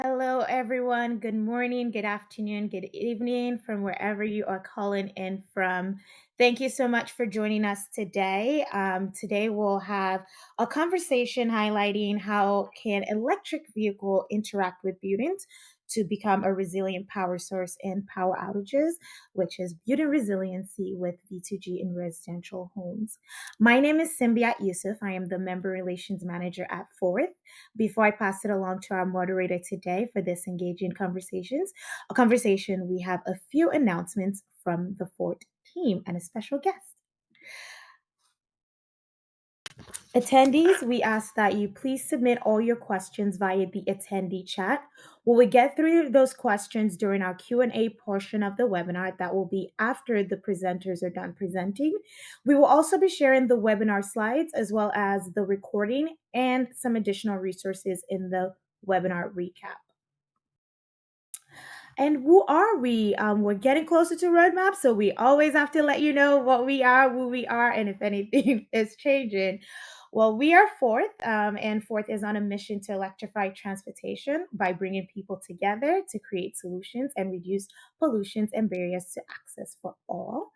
Hello, everyone. Good morning, good afternoon, good evening from wherever you are calling in from. Thank you so much for joining us today. Today we'll have a conversation highlighting how can electric vehicle interact with buildings to become a resilient power source in power outages, which is building resiliency with V2G in residential homes. My name is Simbiat Yusuf. I am the Member Relations Manager at Fourth. Before I pass it along to our moderator today for this engaging conversation, we have a few announcements from the Fort team and a special guest. Attendees, we ask that you please submit all your questions via the attendee chat. We will get through those questions during our Q&A portion of the webinar that will be after the presenters are done presenting. We will also be sharing the webinar slides as well as the recording and some additional resources in the webinar recap. And who are we? We're getting closer to roadmap, so we always have to let you know what we are, who we are, and if anything is changing. Well, we are Fourth, and Fourth is on a mission to electrify transportation by bringing people together to create solutions and reduce pollutions and barriers to access for all.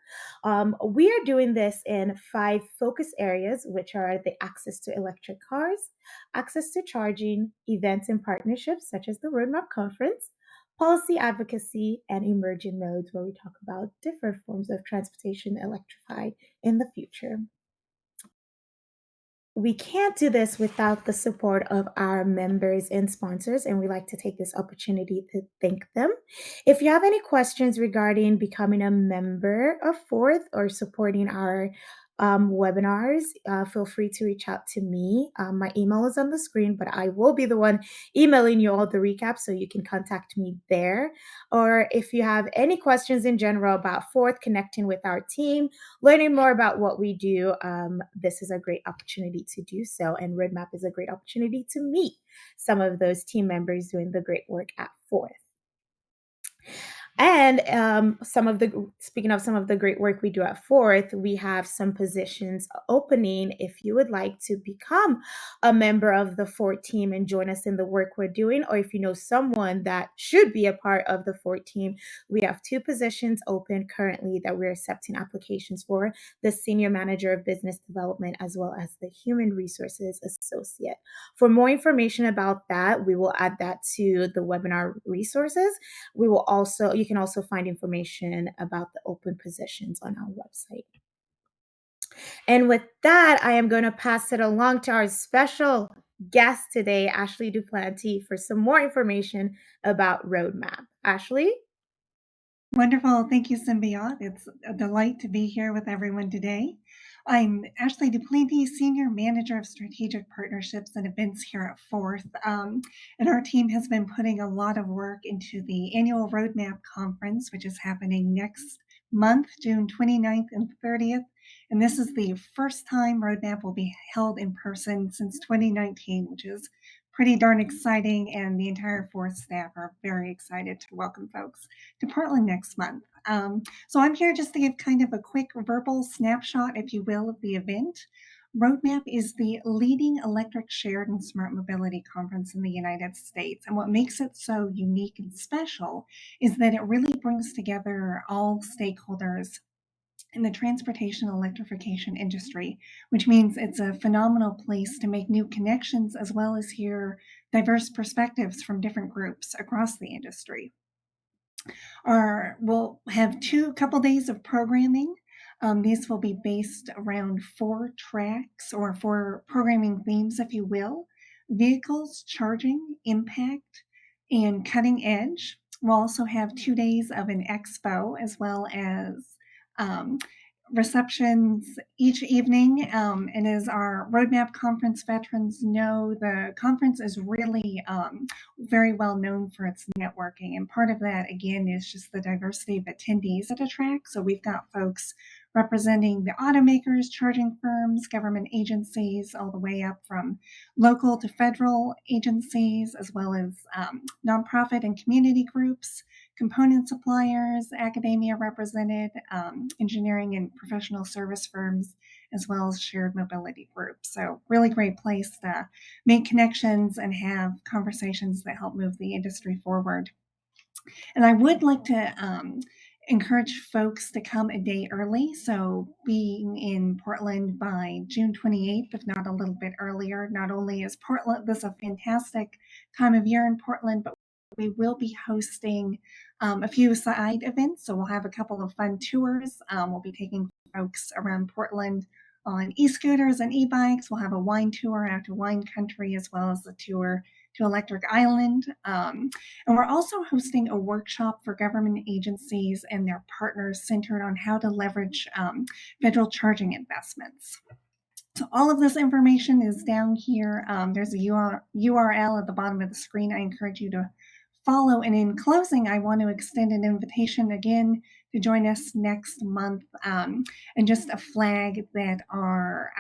We are doing this in 5 focus areas, which are the access to electric cars, access to charging, events and partnerships such as the Roadmap Conference, policy advocacy, and emerging modes, where we talk about different forms of transportation electrified in the future. We can't do this without the support of our members and sponsors, and we like to take this opportunity to thank them. If you have any questions regarding becoming a member of Fourth or supporting our webinars, feel free to reach out to me. My email is on the screen, but I will be the one emailing you all the recap, so you can contact me there. Or if you have any questions in general about Fourth, connecting with our team, learning more about what we do, this is a great opportunity to do so. And Roadmap is a great opportunity to meet some of those team members doing the great work at Fourth. And speaking of some of the great work we do at Fourth, we have some positions opening if you would like to become a member of the Fourth team and join us in the work we're doing, or if you know someone that should be a part of the Fourth team, we have 2 positions open currently that we're accepting applications for: the Senior Manager of Business Development as well as the Human Resources Associate. For more information about that, we will add that to the webinar resources. You can also find information about the open positions on our website. And with that, I am going to pass it along to our special guest today, Ashley Duplanty, for some more information about Roadmap. Ashley? Wonderful. Thank you, Simbiat. It's a delight to be here with everyone today. I'm Ashley Duplanty, Senior Manager of Strategic Partnerships and Events here at Fourth. And our team has been putting a lot of work into the annual Roadmap Conference, which is happening next month, June 29th and 30th. And this is the first time Roadmap will be held in person since 2019, which is pretty darn exciting, and the entire Fourth staff are very excited to welcome folks to Portland next month. So I'm here just to give kind of a quick verbal snapshot, if you will, of the event. Roadmap is the leading electric shared and smart mobility conference in the United States. And what makes it so unique and special is that it really brings together all stakeholders in the transportation electrification industry, which means it's a phenomenal place to make new connections as well as hear diverse perspectives from different groups across the industry. We'll have couple days of programming. These will be based around 4 tracks or 4 programming themes, if you will: vehicles, charging, impact, and cutting edge. We'll also have 2 days of an expo as well as receptions each evening. And as our Roadmap Conference veterans know, the conference is really very well known for its networking. And part of that, again, is just the diversity of attendees at a track. So we've got folks representing the automakers, charging firms, government agencies, all the way up from local to federal agencies, as well as nonprofit and community groups, component suppliers, academia represented, engineering and professional service firms, as well as shared mobility groups. So really great place to make connections and have conversations that help move the industry forward. And I would like to encourage folks to come a day early. So being in Portland by June 28th, if not a little bit earlier. Not only is Portland this a fantastic time of year in Portland, but we will be hosting a few side events. So we'll have a couple of fun tours. We'll be taking folks around Portland on e-scooters and e-bikes. We'll have a wine tour out to wine country, as well as a tour to Electric Island. And we're also hosting a workshop for government agencies and their partners centered on how to leverage federal charging investments. So all of this information is down here. There's a URL at the bottom of the screen. I encourage you to follow. And in closing, I want to extend an invitation again to join us next month, and just a flag that our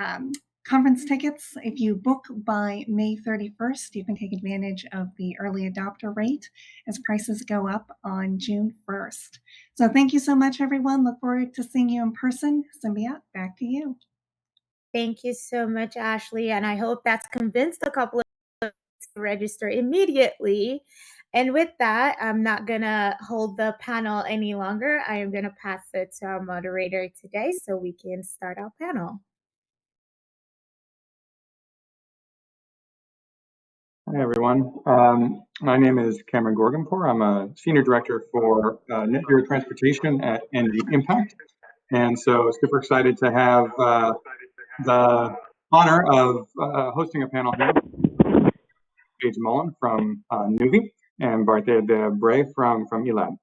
conference tickets, if you book by May 31st, you can take advantage of the early adopter rate as prices go up on June 1st. So thank you so much, everyone. Look forward to seeing you in person. Cynthia, back to you. Thank you so much, Ashley. And I hope that's convinced a couple of folks to register immediately. And with that, I'm not going to hold the panel any longer. I am going to pass it to our moderator today so we can start our panel. Hi, everyone. My name is Camron Gorguinpour. I'm a Senior Director for Net Zero Transportation at ENGIE Impact. And so super excited to have the honor of hosting a panel here. Paige Mullen from Nuvve and Baerte de Brey from ELAAD.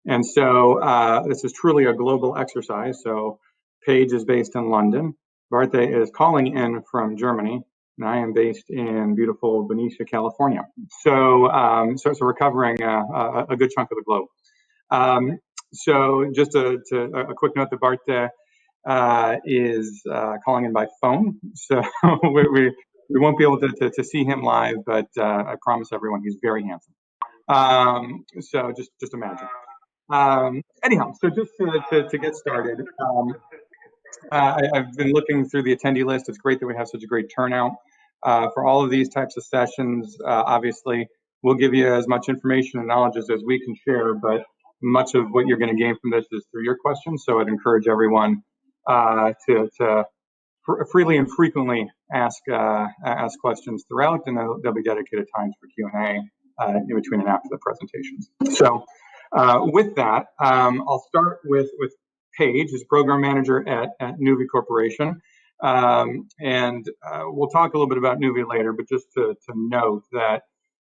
And so this is truly a global exercise. So Paige is based in London. Baerte is calling in from Germany, and I am based in beautiful Benicia, California. So we're covering a good chunk of the globe. So just a quick note that Baerte is calling in by phone. So we won't be able to see him live, but I promise everyone he's very handsome. So just imagine. Anyhow, so just to get started, I've been looking through the attendee list. It's great that we have such a great turnout for all of these types of sessions. Obviously, we'll give you as much information and knowledge as we can share, but much of what you're going to gain from this is through your questions. So I'd encourage everyone to freely and frequently ask questions throughout, and there'll be dedicated times for Q&A in between and after the presentations. So with that, I'll start with Paige, who's Program Manager at Nuvve Corporation. And we'll talk a little bit about Nuvve later, but just to note that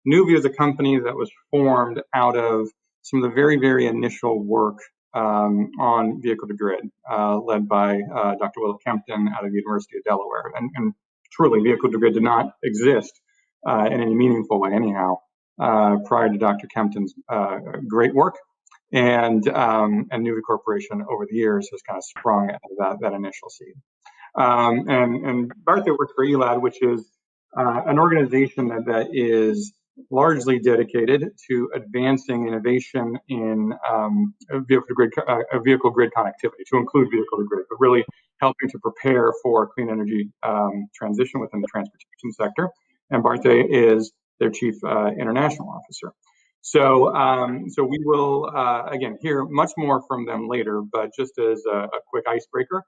Nuvve is a company that was formed out of some of the very, very initial work on vehicle to grid, led by Dr. Will Kempton out of the University of Delaware. And truly, vehicle to grid did not exist in any meaningful way anyhow prior to Dr. Kempton's great work. And Nuvve Corporation over the years has kind of sprung out of that initial seed. And Baerte works for ELAAD, which is an organization that is largely dedicated to advancing innovation in vehicle grid connectivity, to include vehicle to grid, but really helping to prepare for clean energy transition within the transportation sector. And Baerte is their Chief International Officer. So we will, again, hear much more from them later, but just as a quick icebreaker,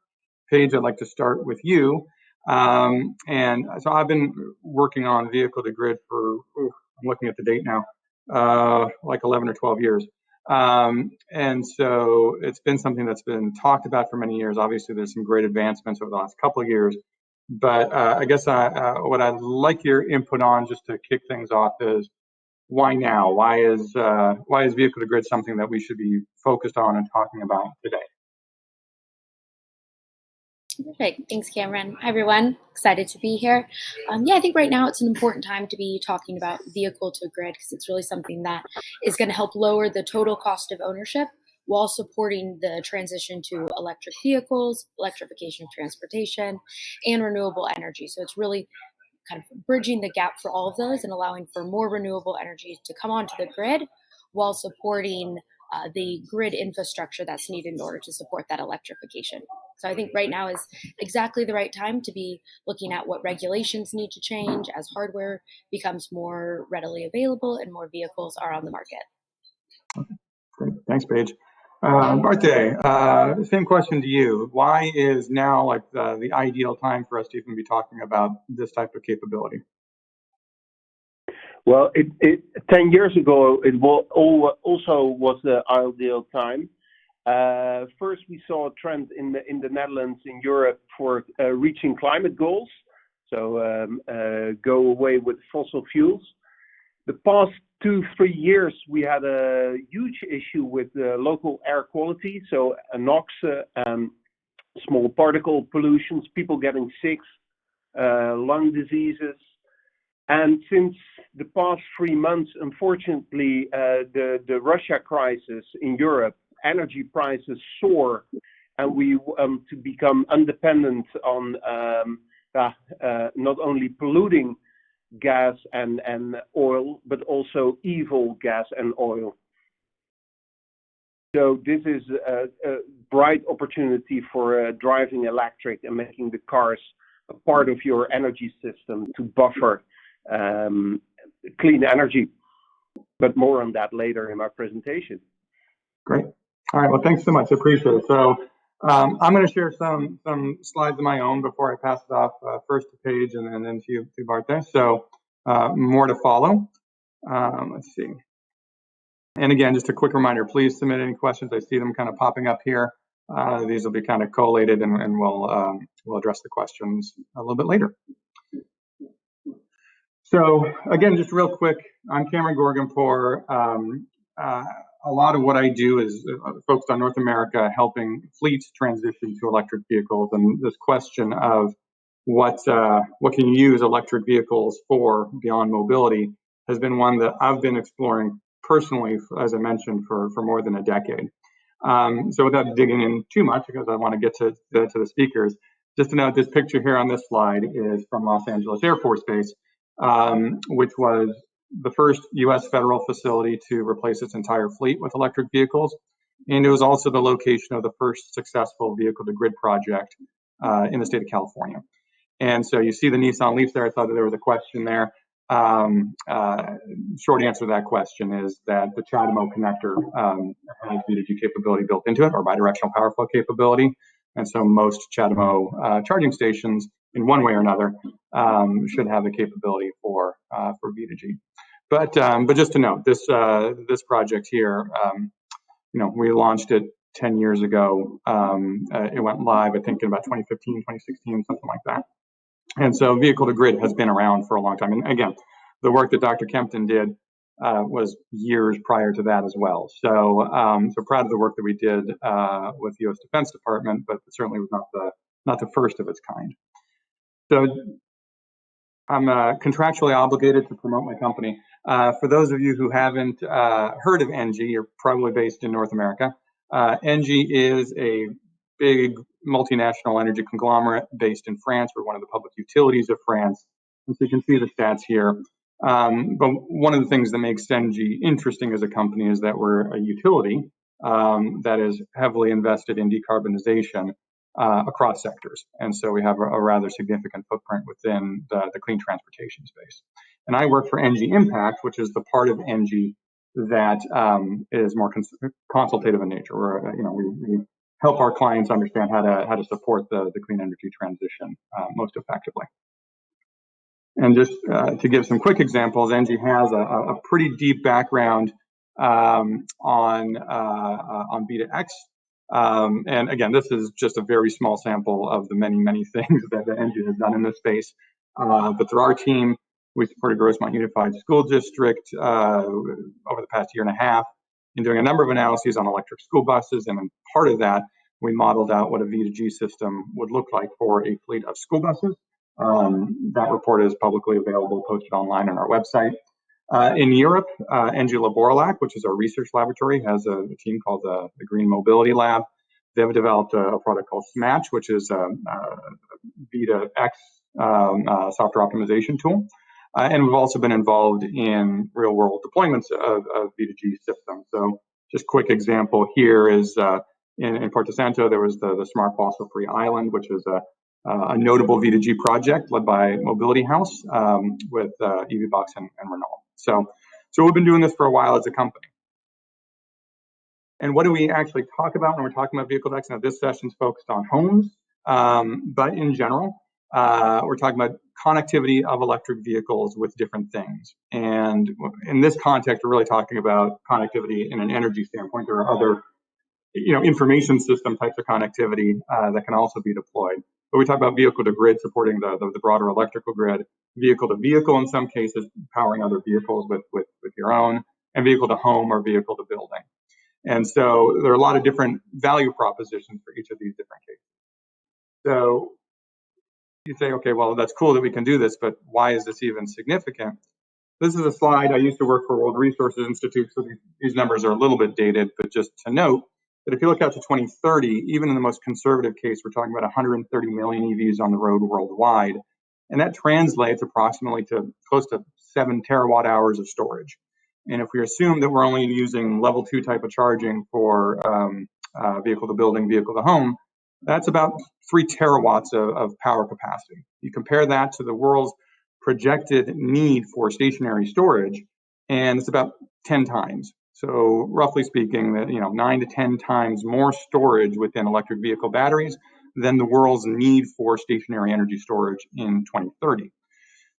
Paige, I'd like to start with you. And so I've been working on vehicle to grid for, I'm looking at the date now, like 11 or 12 years. And so it's been something that's been talked about for many years. Obviously, there's some great advancements over the last couple of years. But I guess what I'd like your input on, just to kick things off, is why now? Why is vehicle to grid something that we should be focused on and talking about today? Perfect. Thanks, Cameron. Hi, everyone. Excited to be here. I think right now it's an important time to be talking about vehicle to grid because it's really something that is going to help lower the total cost of ownership while supporting the transition to electric vehicles, electrification of transportation, and renewable energy. So it's really kind of bridging the gap for all of those and allowing for more renewable energy to come onto the grid while supporting the grid infrastructure that's needed in order to support that electrification. So I think right now is exactly the right time to be looking at what regulations need to change as hardware becomes more readily available and more vehicles are on the market. Okay, great. Thanks, Paige. Baerte, same question to you. Why is now like the ideal time for us to even be talking about this type of capability? Well, 10 years ago, it also was the ideal time. First, we saw a trend in the Netherlands, in Europe, for reaching climate goals. So go away with fossil fuels. The past 2-3 years, we had a huge issue with local air quality. So NOx, small particle pollutions, people getting sick, lung diseases. And since the past 3 months, unfortunately, the Russia crisis in Europe, energy prices soar, and we to become independent on not only polluting gas and oil, but also evil gas and oil. So this is a bright opportunity for driving electric and making the cars a part of your energy system to buffer clean energy. But more on that later in my presentation. Great. All right. Well, thanks so much. I appreciate it. So I'm going to share some slides of my own before I pass it off first to Paige and then to Baerte. So more to follow. Let's see. And again, just a quick reminder, please submit any questions. I see them kind of popping up here. These will be kind of collated and we'll address the questions a little bit later. So again, just real quick, I'm Camron Gorguinpour. A lot of what I do is focused on North America, helping fleets transition to electric vehicles. And this question of what can you use electric vehicles for beyond mobility has been one that I've been exploring personally, as I mentioned, for more than a decade. So without digging in too much, because I want to get to the speakers, just to note, this picture here on this slide is from Los Angeles Air Force Base, which was the first U.S. federal facility to replace its entire fleet with electric vehicles. And it was also the location of the first successful vehicle-to-grid project in the state of California. And so you see the Nissan Leaf there. I thought that there was a question there. Short answer to that question is that the CHAdeMO connector has V2G capability built into it, or bidirectional power flow capability. And so most CHAdeMO charging stations, in one way or another, should have the capability for V2G. But just to note, this project here, we launched it 10 years ago. It went live, I think, in about 2015, 2016, something like that. And so vehicle to grid has been around for a long time. And again, the work that Dr. Kempton did was years prior to that as well. So proud of the work that we did with the U.S. Defense Department, but it certainly was not the first of its kind. So I'm contractually obligated to promote my company. For those of you who haven't heard of ENGIE, you're probably based in North America. ENGIE is a big multinational energy conglomerate based in France. We're one of the public utilities of France. And so you can see the stats here. But one of the things that makes ENGIE interesting as a company is that we're a utility that is heavily invested in decarbonization across sectors. And so we have a rather significant footprint within the clean transportation space. And I work for ENGIE Impact, which is the part of ENGIE that is more consultative in nature, where we help our clients understand how to support the clean energy transition most effectively. And just to give some quick examples, ENGIE has a pretty deep background on V2X. And again, this is just a very small sample of the many, many things that ENGIE has done in this space. But through our team, we supported Rosemont Unified School District over the past year and a half in doing a number of analyses on electric school buses. And then part of that, we modeled out what a V2G system would look like for a fleet of school buses. That report is publicly available, posted online on our website. In Europe, ENGIE Laboralac, which is our research laboratory, has a team called the Green Mobility Lab. They've developed a product called SMATCH, which is a V2X software optimization tool. And we've also been involved in real-world deployments of V2G systems. So just quick example here is In Porto Santo, there was the Smart Fossil-Free Island, which is a notable V2G project led by Mobility House with EVBox and Renault. So we've been doing this for a while as a company. And what do we actually talk about when we're talking about vehicle decks? Now, this session's focused on homes, but in general, we're talking about connectivity of electric vehicles with different things. And in this context, we're really talking about connectivity in an energy standpoint. There are other, information system types of connectivity that can also be deployed. But we talk about vehicle to grid supporting the broader electrical grid, vehicle to vehicle in some cases, powering other vehicles with your own, and vehicle to home or vehicle to building. And so there are a lot of different value propositions for each of these different cases. So you say, okay, well, that's cool that we can do this, but why is this even significant? This is a slide. I used to work for World Resources Institute, so these numbers are a little bit dated, but just to note that if you look out to 2030, even in the most conservative case, we're talking about 130 million EVs on the road worldwide. And that translates approximately to close to 7 terawatt hours of storage. And if we assume that we're only using level 2 type of charging for vehicle to building, vehicle to home, that's about 3 terawatts of power capacity. You compare that to the world's projected need for stationary storage, and it's about 10 times. So roughly speaking, 9 to 10 times more storage within electric vehicle batteries than the world's need for stationary energy storage in 2030.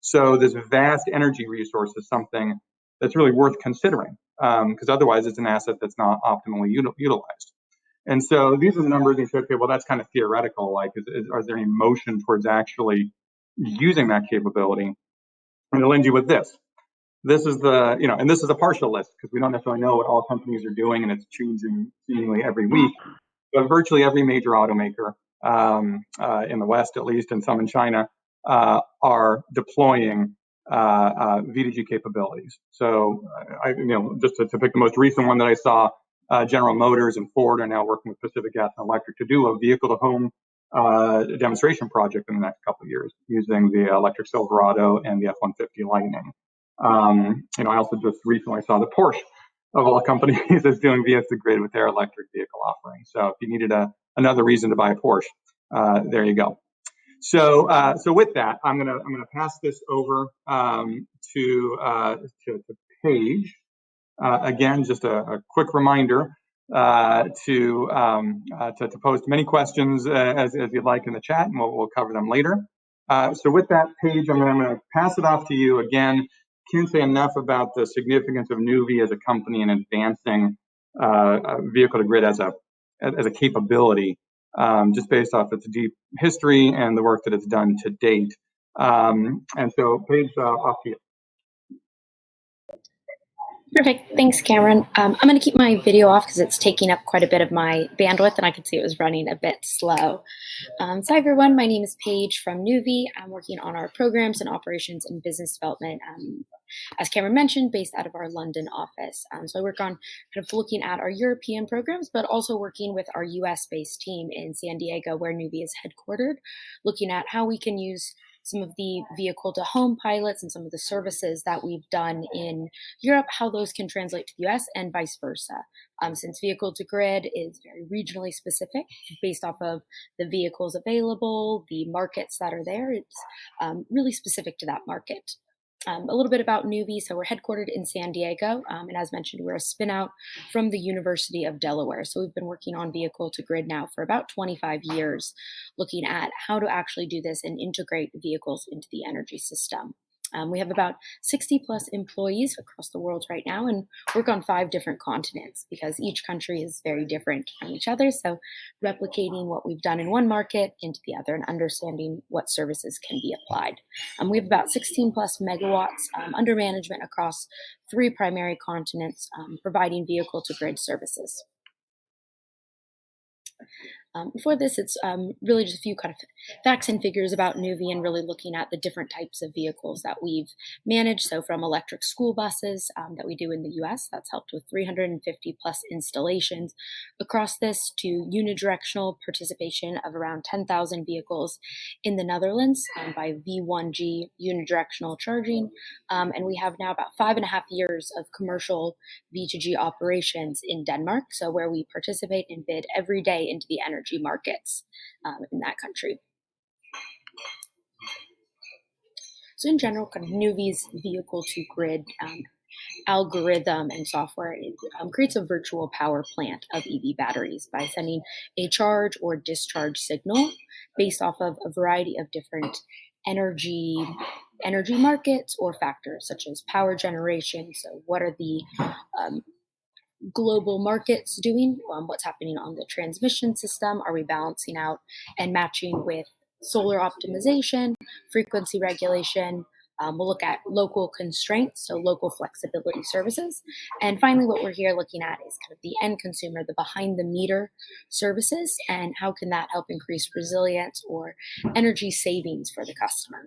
So this vast energy resource is something that's really worth considering, because otherwise it's an asset that's not optimally utilized. And so these are the numbers, and you say, okay, well, that's kind of theoretical. Like, are there any motion towards actually using that capability? And I'll end you with this. This is and this is a partial list because we don't necessarily know what all companies are doing, and it's changing seemingly every week. But virtually every major automaker in the West, at least, and some in China, are deploying V2G capabilities. So, just to pick the most recent one that I saw, General Motors and Ford are now working with Pacific Gas and Electric to do a vehicle-to-home demonstration project in the next couple of years using the electric Silverado and the F-150 Lightning. I also just recently saw the Porsche, of all companies, is doing VF to grid with their electric vehicle offering. So if you needed another reason to buy a Porsche, there you go. So with that, I'm gonna pass this over to Paige. Again, just a quick reminder to post many questions as you'd like in the chat, and we'll cover them later. So with that, Paige, I'm gonna pass it off to you again. Can't say enough about the significance of Nuvve as a company in advancing vehicle to grid as a capability, just based off its deep history and the work that it's done to date. And so, Paige, off to you. Perfect. Thanks, Cameron. I'm going to keep my video off because it's taking up quite a bit of my bandwidth, and I could see it was running a bit slow. So hi, everyone. My name is Paige from Nuvve. I'm working on our programs and operations and business development, as Cameron mentioned, based out of our London office. So I work on kind of looking at our European programs, but also working with our US-based team in San Diego, where Nuvve is headquartered, looking at how we can use some of the vehicle to home pilots and some of the services that we've done in Europe, how those can translate to the US and vice versa. Since vehicle to grid is very regionally specific based off of the vehicles available, the markets that are there, it's really specific to that market. A little bit about Nuvve. So we're headquartered in San Diego, and as mentioned, we're a spin out from the University of Delaware. So we've been working on vehicle to grid now for about 25 years, looking at how to actually do this and integrate vehicles into the energy system. We have about 60 plus employees across the world right now and work on 5 different continents because each country is very different from each other. So replicating what we've done in one market into the other and understanding what services can be applied. We have about 16 plus megawatts under management across 3 primary continents, providing vehicle to grid services. Before this, it's really just a few kind of facts and figures about Nuvve and really looking at the different types of vehicles that we've managed. So from electric school buses that we do in the US, that's helped with 350 plus installations across this, to unidirectional participation of around 10,000 vehicles in the Netherlands by V2G unidirectional charging. And we have now about 5.5 years of commercial V2G operations in Denmark, so where we participate and bid every day into the energy markets in that country. So in general, kind of Nuvve's vehicle to grid algorithm and software creates a virtual power plant of EV batteries by sending a charge or discharge signal based off of a variety of different energy markets or factors, such as power generation. So what are the global markets doing? What's happening on the transmission system? Are we balancing out and matching with solar optimization, frequency regulation? We'll look at local constraints, so local flexibility services. And finally, what we're here looking at is kind of the end consumer, the behind the meter services, and how can that help increase resilience or energy savings for the customer.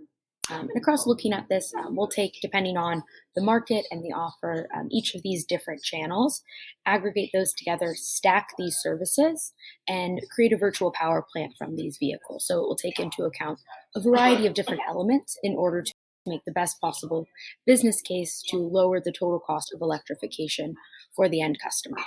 And across looking at this, we'll take, depending on the market and the offer, each of these different channels, aggregate those together, stack these services, and create a virtual power plant from these vehicles. So it will take into account a variety of different elements in order to make the best possible business case to lower the total cost of electrification for the end customer.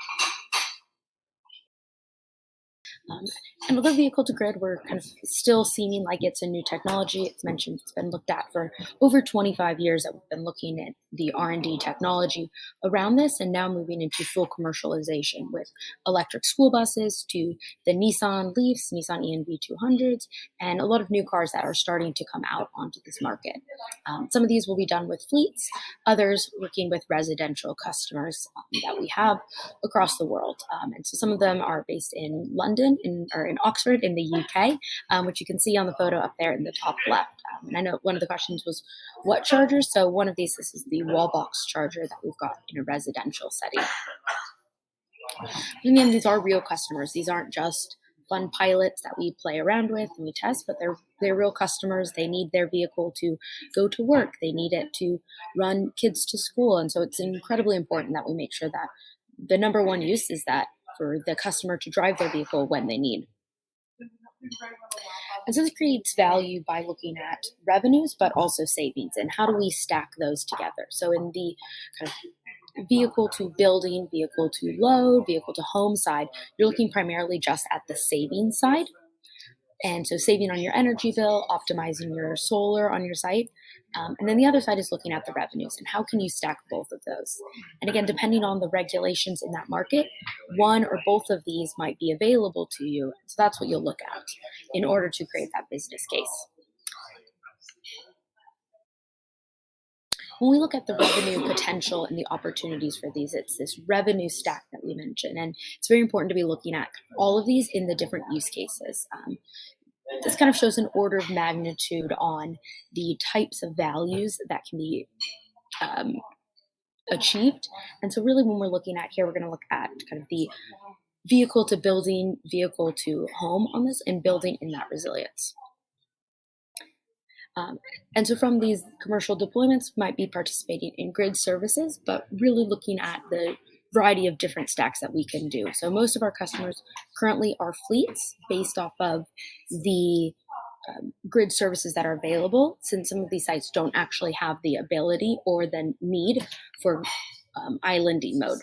And with the vehicle to grid, we're kind of still seeming like it's a new technology. It's mentioned it's been looked at for over 25 years that we've been looking at the R&D technology around this, and now moving into full commercialization with electric school buses to the Nissan Leafs, Nissan ENV200s, and a lot of new cars that are starting to come out onto this market. Some of these will be done with fleets, others working with residential customers that we have across the world. And so some of them are based in London, in Oxford in the UK, which you can see on the photo up there in the top left. And I know one of the questions was what chargers. So one of these, this is the wall box charger that we've got in a residential setting. And then these are real customers. These aren't just fun pilots that we play around with and we test, but they're real customers. They need their vehicle to go to work. They need it to run kids to school. And so it's incredibly important that we make sure that the number one use is that for the customer to drive their vehicle when they need. And so this creates value by looking at revenues, but also savings, and how do we stack those together? So in the kind of vehicle to building, vehicle to load, vehicle to home side, you're looking primarily just at the savings side. And so saving on your energy bill, optimizing your solar on your site. And then the other side is looking at the revenues and how can you stack both of those. And again, depending on the regulations in that market, one or both of these might be available to you. So that's what you'll look at in order to create that business case. When we look at the revenue potential and the opportunities for these, it's this revenue stack that we mentioned. And it's very important to be looking at all of these in the different use cases. This kind of shows an order of magnitude on the types of values that can be achieved. And so really when we're looking at here, we're going to look at kind of the vehicle to building, vehicle to home on this, and building in that resilience. And so from these commercial deployments, might be participating in grid services, but really looking at the variety of different stacks that we can do. So most of our customers currently are fleets based off of the grid services that are available, since some of these sites don't actually have the ability or the need for islanding mode.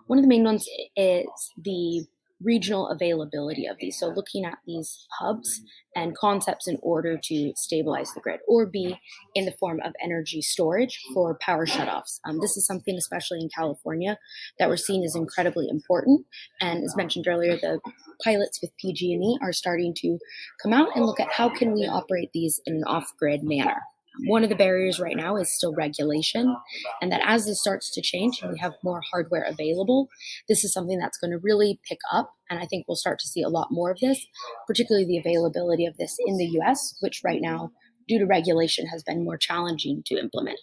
One of the main ones is the regional availability of these. So looking at these hubs and concepts in order to stabilize the grid, or be in the form of energy storage for power shutoffs. This is something, especially in California, that we're seeing is incredibly important. And as mentioned earlier, the pilots with PG&E are starting to come out and look at how can we operate these in an off-grid manner. One of the barriers right now is still regulation, and that as this starts to change and we have more hardware available, this is something that's going to really pick up, and I think we'll start to see a lot more of this, particularly the availability of this in the US, which right now, due to regulation, has been more challenging to implement.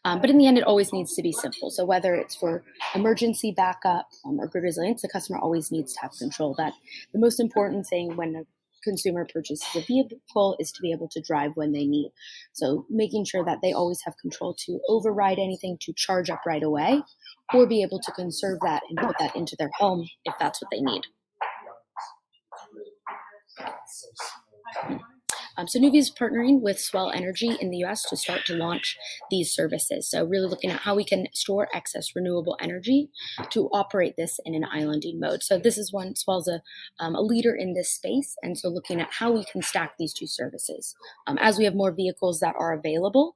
But in the end, it always needs to be simple. So whether it's for emergency backup or grid resilience, the customer always needs to have control. That the most important thing when a consumer purchases a vehicle is to be able to drive when they need. So making sure that they always have control to override anything, to charge up right away, or be able to conserve that and put that into their home if that's what they need. So Nuvve is partnering with Swell Energy in the US to start to launch these services. So really looking at how we can store excess renewable energy to operate this in an islanding mode. So this is one, Swell's a leader in this space. And so looking at how we can stack these two services. As we have more vehicles that are available,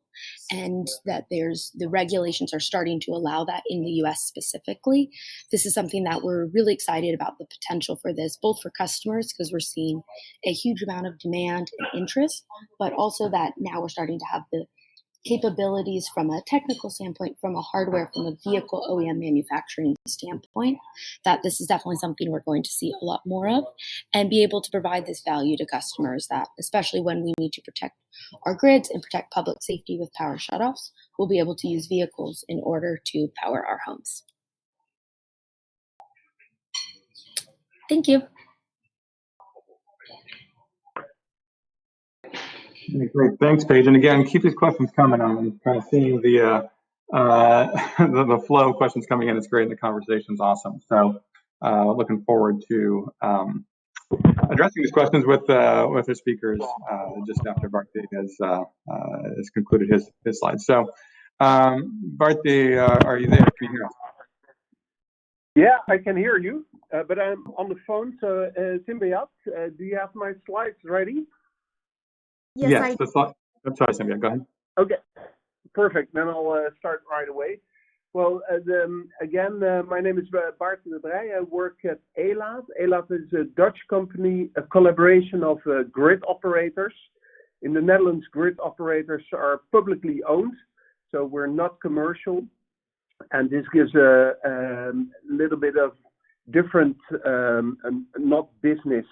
and that the regulations are starting to allow that in the US specifically. This is something that we're really excited about, the potential for this, both for customers, because we're seeing a huge amount of demand and interest, but also that now we're starting to have the capabilities from a technical standpoint, from a hardware, from a vehicle OEM manufacturing standpoint, that this is definitely something we're going to see a lot more of and be able to provide this value to customers that, especially when we need to protect our grids and protect public safety with power shutoffs, we'll be able to use vehicles in order to power our homes. Thank you. Great, thanks, Paige. And again, keep these questions coming. I'm kind of seeing the flow of questions coming in. It's great, and the conversation's awesome. So looking forward to addressing these questions with the speakers just after Baerte has concluded his slides. So Baerte, are you there? Can you hear us? Yeah, I can hear you, but I'm on the phone. So Simbiat, do you have my slides ready? Yes, I'm sorry, Cynthia, go ahead. Okay, perfect. Then I'll start right away. Well, my name is Baerte de Brey. I work at ELAAD. ELAAD is a Dutch company, a collaboration of grid operators. In the Netherlands, grid operators are publicly owned, so we're not commercial. And this gives a little bit of different, not business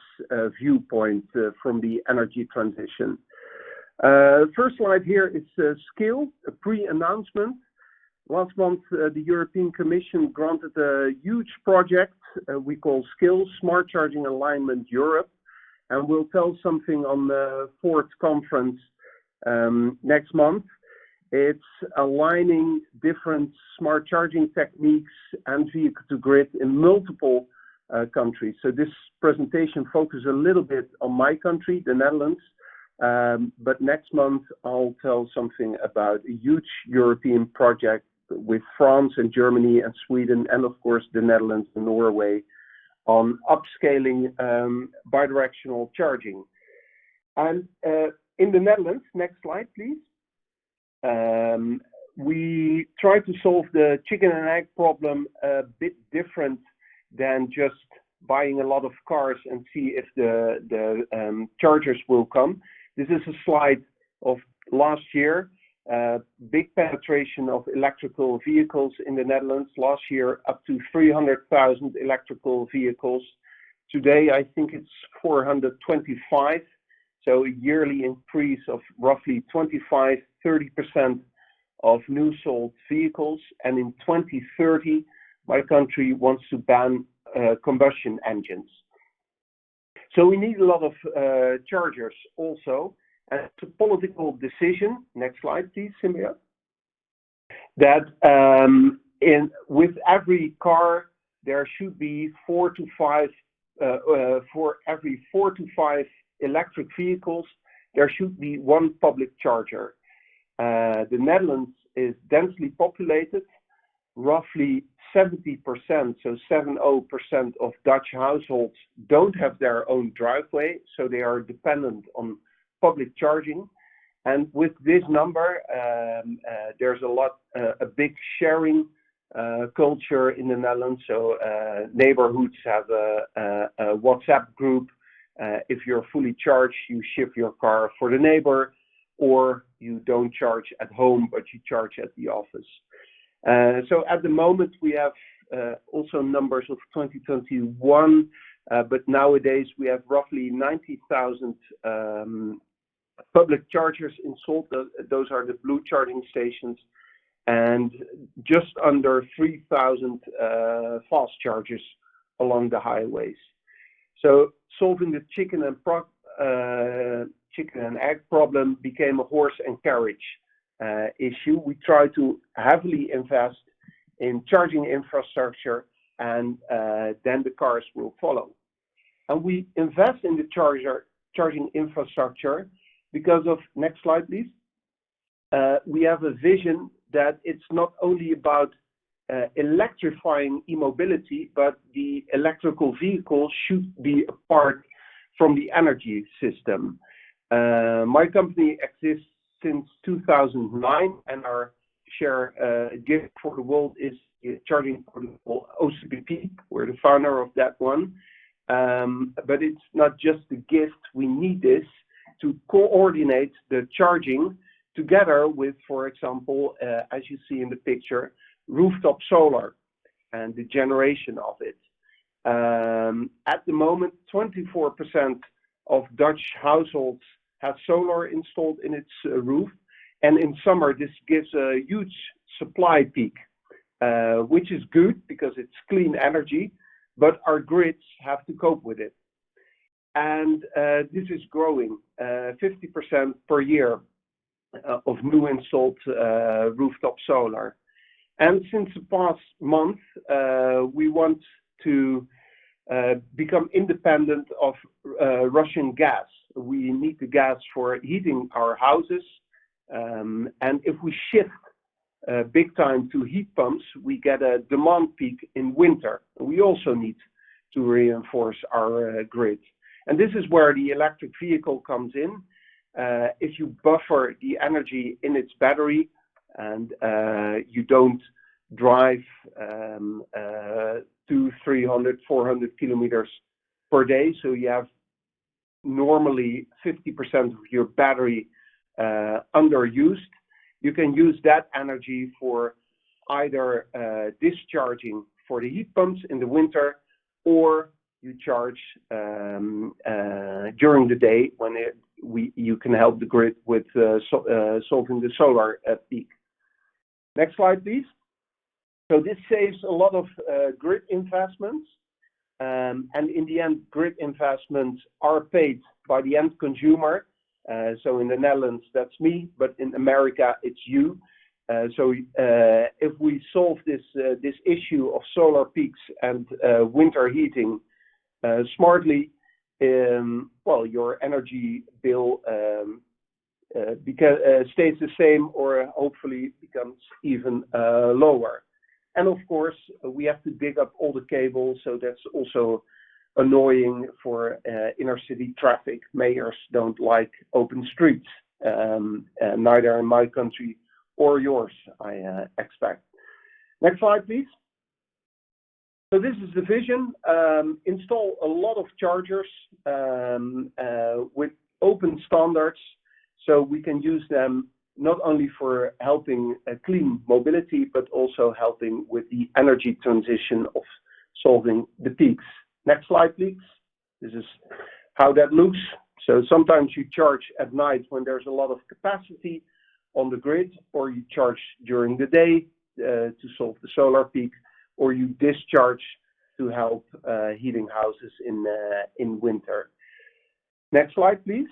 viewpoint from the energy transition. First slide here is scale, a pre-announcement. Last month, the European Commission granted a huge project we call SCALE, Smart Charging Alignment Europe, and we'll tell something on the fourth conference next month. It's aligning different smart charging techniques and vehicle to grid in multiple countries. So this presentation focuses a little bit on my country, the Netherlands, but next month I'll tell something about a huge European project with France and Germany and Sweden and of course the Netherlands and Norway on upscaling bidirectional charging. And in the Netherlands, next slide please. We try to solve the chicken and egg problem a bit different than just buying a lot of cars and see if the chargers will come. This is a slide of last year. Big penetration of electrical vehicles in the Netherlands. Last year, up to 300,000 electrical vehicles. Today, I think it's 425. So a yearly increase of roughly 25-30% of new sold vehicles. And in 2030, my country wants to ban combustion engines. So we need a lot of chargers also. And it's a political decision. Next slide, please, Simia. That with every car, there should be 4 to 5, for every 4 to 5 electric vehicles, there should be one public charger. The Netherlands is densely populated. Roughly 70%, so 70% of Dutch households don't have their own driveway, so they are dependent on public charging. And with this number, there's a big sharing culture in the Netherlands. So neighborhoods have a WhatsApp group. If you're fully charged, you ship your car for the neighbor, or you don't charge at home, but you charge at the office. So at the moment, we have also numbers of 2021, but nowadays we have roughly 90,000 public chargers installed. Those are the blue charging stations. and just under 3,000 fast chargers along the highways. So solving the chicken and egg problem became a horse and carriage issue. We try to heavily invest in charging infrastructure, and then the cars will follow. And we invest in the charging infrastructure because of, next slide please, we have a vision that it's not only about electrifying e-mobility, but the electrical vehicle should be apart from the energy system. My company exists since 2009, and our share gift for the world is charging protocol OCPP. We're the founder of that one. But it's not just the gift. We need this to coordinate the charging together with, for example, as you see in the picture, rooftop solar and the generation of it. At the moment, 24% of Dutch households have solar installed in its roof, and in summer this gives a huge supply peak, which is good because it's clean energy, but our grids have to cope with it. And this is growing 50% per year of new installed rooftop solar. And since the past month, we want to become independent of Russian gas. We need the gas for heating our houses. And if we shift big time to heat pumps, we get a demand peak in winter. We also need to reinforce our grid. And this is where the electric vehicle comes in. If you buffer the energy in its battery and you don't drive 200, 300, 400 kilometers per day, so you have normally 50% of your battery underused, you can use that energy for either discharging for the heat pumps in the winter, or you charge during the day when you can help the grid with solving the solar peak. Next slide, please. So this saves a lot of grid investments, and in the end, grid investments are paid by the end consumer. So in the Netherlands, that's me, but in America, it's you. So if we solve this issue of solar peaks and winter heating smartly, well, your energy bill stays the same, or hopefully becomes even lower. And of course, we have to dig up all the cables, so that's also annoying for inner city traffic. Mayors don't like open streets, neither in my country or yours, I expect. Next slide, please. So this is the vision. Install a lot of chargers with open standards, so we can use them not only for helping clean mobility, but also helping with the energy transition of solving the peaks. Next slide, please. This is how that looks. So sometimes you charge at night when there's a lot of capacity on the grid, or you charge during the day to solve the solar peak, or you discharge to help heating houses in winter. Next slide, please.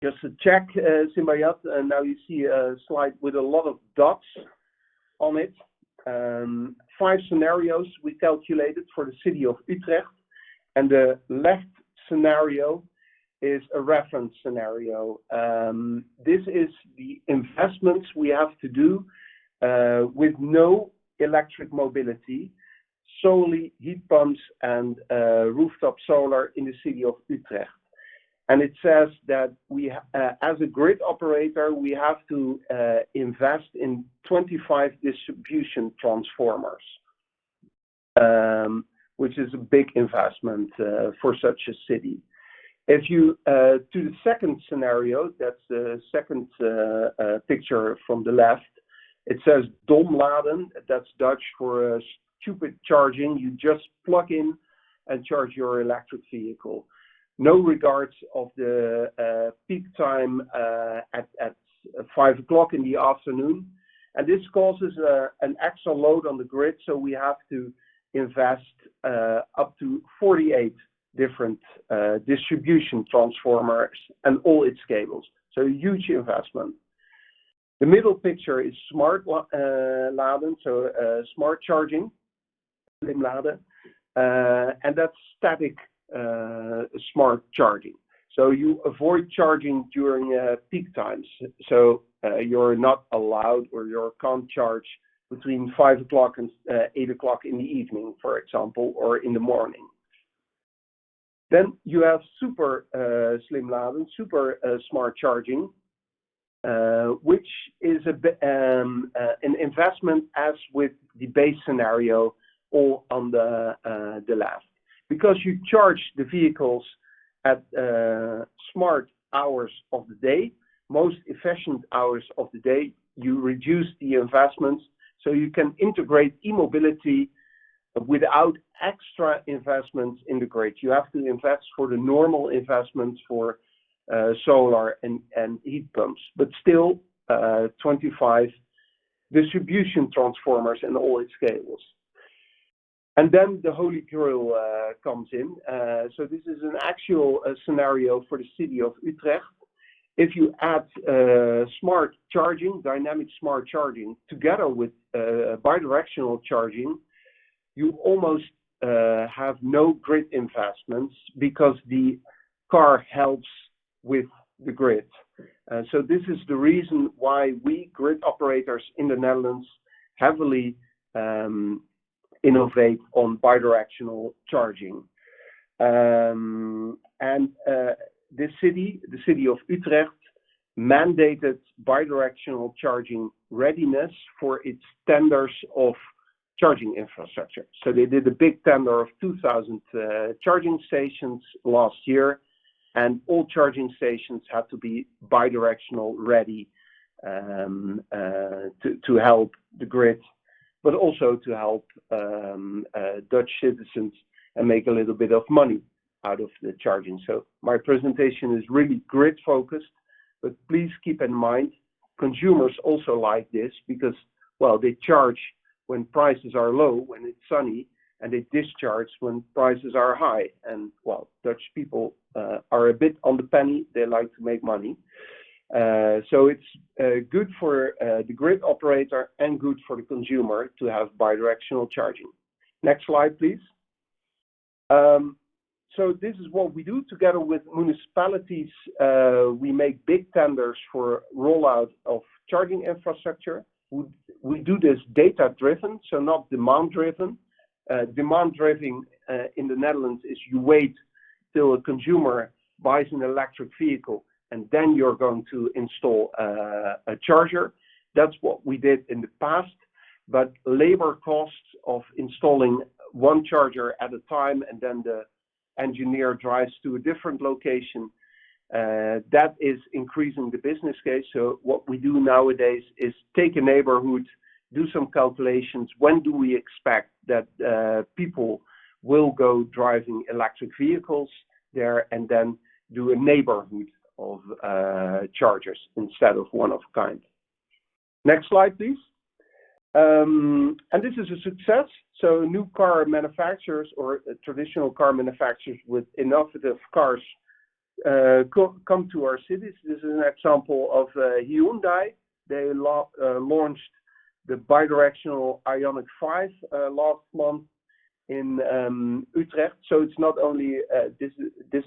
Just to check, Symbiot, and now you see a slide with a lot of dots on it. 5 scenarios we calculated for the city of Utrecht, and the left scenario is a reference scenario. This is the investments we have to do with no electric mobility, solely heat pumps and rooftop solar in the city of Utrecht. And it says that we, as a grid operator, we have to invest in 25 distribution transformers, which is a big investment for such a city. If you, to the second scenario, that's the second picture from the left, it says domladen, that's Dutch for stupid charging. You just plug in and charge your electric vehicle. No regards of the peak time at 5 o'clock in the afternoon. And this causes an extra load on the grid, so we have to invest up to 48 different distribution transformers and all its cables. So a huge investment. The middle picture is smart laden, so smart charging, slim laden, and that's static smart charging. So you avoid charging during peak times. So you're not allowed or you can't charge between 5 o'clock and 8 o'clock in the evening, for example, or in the morning. Then you have super slim laden, super smart charging, which is an investment as with the base scenario all on the left. Because you charge the vehicles at smart hours of the day, most efficient hours of the day, you reduce the investments so you can integrate e-mobility without extra investments in the grid. You have to invest for the normal investments for solar and heat pumps, but still 25 distribution transformers and all its cables. And then the Holy Grail comes in. So this is an actual scenario for the city of Utrecht. If you add smart charging, dynamic smart charging, together with bidirectional charging, you almost have no grid investments because the car helps with the grid. So this is the reason why we grid operators in the Netherlands heavily innovate on bidirectional charging. The city of Utrecht, mandated bidirectional charging readiness for its tenders of charging infrastructure. So they did a big tender of 2,000 charging stations last year, and all charging stations had to be bidirectional ready to help the grid, but also to help Dutch citizens and make a little bit of money out of the charging. So my presentation is really grid focused, but please keep in mind, consumers also like this because, well, they charge when prices are low, when it's sunny, and they discharge when prices are high. And, well, Dutch people are a bit on the penny. They like to make money. So it's good for the grid operator and good for the consumer to have bidirectional charging. Next slide, please. So this is what we do together with municipalities. We make big tenders for rollout of charging infrastructure. We do this data-driven, so not demand-driven. Demand-driven in the Netherlands is you wait till a consumer buys an electric vehicle and then you're going to install a charger. That's what we did in the past. But labor costs of installing one charger at a time and then the engineer drives to a different location, that is increasing the business case. So what we do nowadays is take a neighborhood, do some calculations. When do we expect that people will go driving electric vehicles there, and then do a neighborhood of chargers instead of one of a kind. Next slide, please. And this is a success. So new car manufacturers or traditional car manufacturers with innovative cars come to our cities. This is an example of Hyundai. They launched the bidirectional Ioniq 5 last month in Utrecht. So it's not only this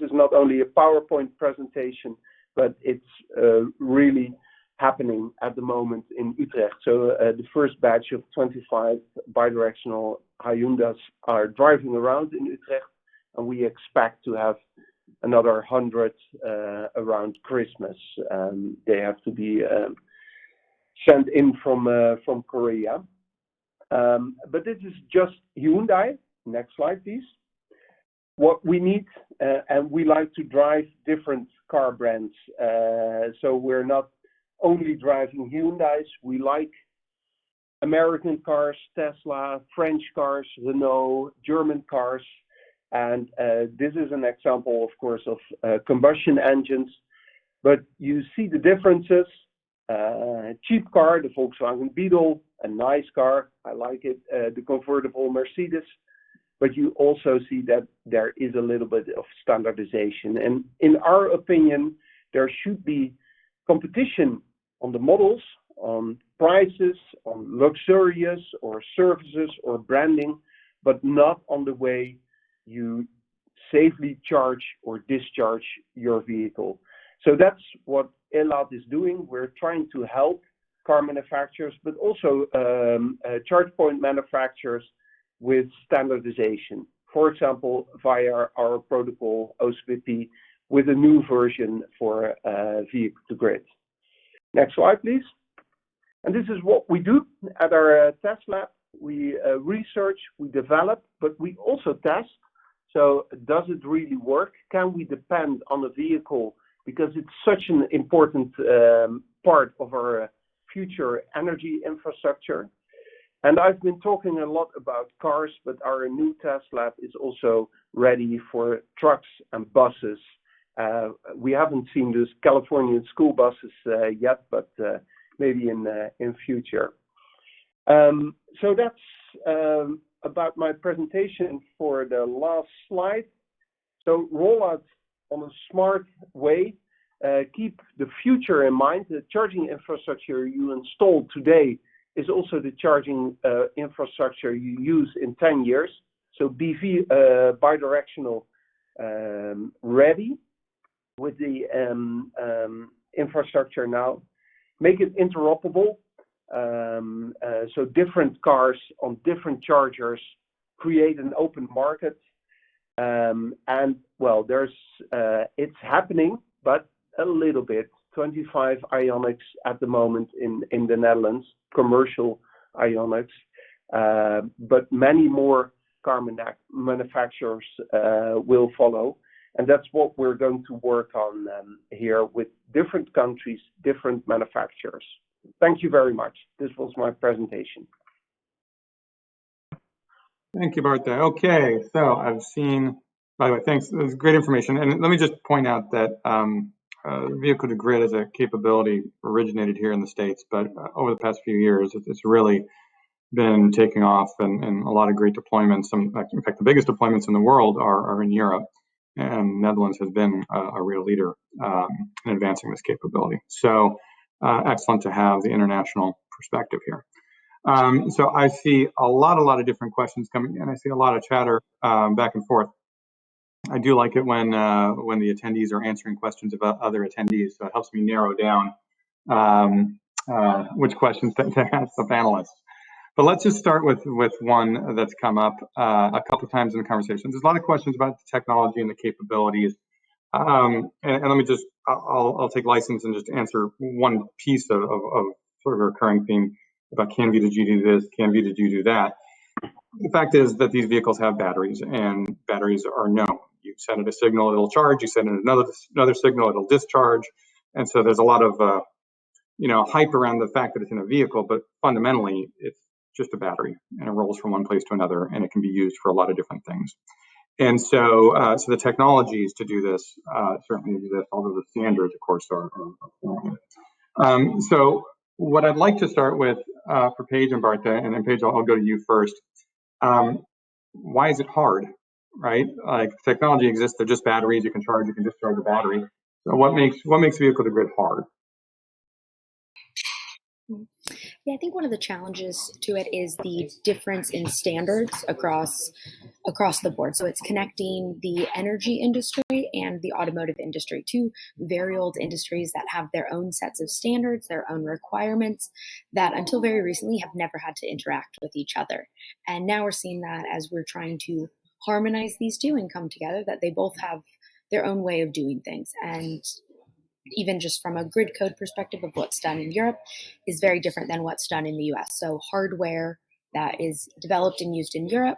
is not only a PowerPoint presentation, but it's really happening at the moment in Utrecht. So the first batch of 25 bidirectional Hyundais are driving around in Utrecht, and we expect to have another 100 around Christmas. They have to be sent in from Korea. But this is just Hyundai. Next slide, please. What we need, and we like to drive different car brands. So we're not only driving Hyundais. We like American cars, Tesla, French cars, Renault, German cars. And this is an example, of course, of combustion engines. But you see the differences. cheap car, the Volkswagen Beetle, a nice car, I like it, the convertible Mercedes, but you also see that there is a little bit of standardization. And in our opinion, there should be competition on the models, on prices, on luxurious or services or branding, but not on the way you safely charge or discharge your vehicle. So that's what Elaad is doing. We're trying to help car manufacturers, but also charge point manufacturers with standardization. For example, via our protocol OSPP with a new version for vehicle to grid. Next slide, please. And this is what we do at our test lab. We research, we develop, but we also test. So does it really work? Can we depend on a vehicle? Because it's such an important part of our future energy infrastructure. And I've been talking a lot about cars, but our new test lab is also ready for trucks and buses. We haven't seen those Californian school buses yet, but maybe in future. So that's about my presentation for the last slide. So roll out on a smart way. Keep the future in mind. The charging infrastructure you install today is also the charging infrastructure you use in 10 years. So be bidirectional ready with the infrastructure now. Make it interoperable. So different cars on different chargers create an open market. And well, it's happening, but a little bit. 25 Ionics at the moment in the Netherlands, commercial Ionics, but many more car manufacturers will follow. And that's what we're going to work on here with different countries, different manufacturers. Thank you very much. This was my presentation. Thank you, Baerte. Okay, so I've seen, by the way, thanks. It was great information. And let me just point out that vehicle to grid as a capability originated here in the States, but over the past few years, it's really been taking off and a lot of great deployments. In fact, the biggest deployments in the world are in Europe, and Netherlands has been a real leader in advancing this capability. So excellent to have the international perspective here. So I see a lot of different questions coming in. I see a lot of chatter back and forth. I do like it when the attendees are answering questions about other attendees, so it helps me narrow down which questions to ask the panelists. But let's just start with one that's come up a couple times in the conversation. There's a lot of questions about the technology and the capabilities. And let me just, I'll take license and just answer one piece of sort of a recurring theme about can V2G do this, can V2G do that. The fact is that these vehicles have batteries, and batteries are known. You send it a signal, it'll charge. You send it another signal, it'll discharge. And so there's a lot of hype around the fact that it's in a vehicle, but fundamentally it's just a battery, and it rolls from one place to another, and it can be used for a lot of different things. And so, so the technologies to do this certainly exist, although the standards, of course, are so what I'd like to start with for Paige and Baerte, and then Paige, I'll go to you first. Why is it hard, right? Like technology exists, they're just batteries. You can charge, you can discharge a battery. So what makes vehicle to grid hard? Yeah, I think one of the challenges to it is the difference in standards across the board. So it's connecting the energy industry and the automotive industry, two very old industries that have their own sets of standards, their own requirements that until very recently have never had to interact with each other. And now we're seeing that as we're trying to harmonize these two and come together, that they both have their own way of doing things. And even just from a grid code perspective of what's done in Europe is very different than what's done in the US. So hardware that is developed and used in Europe,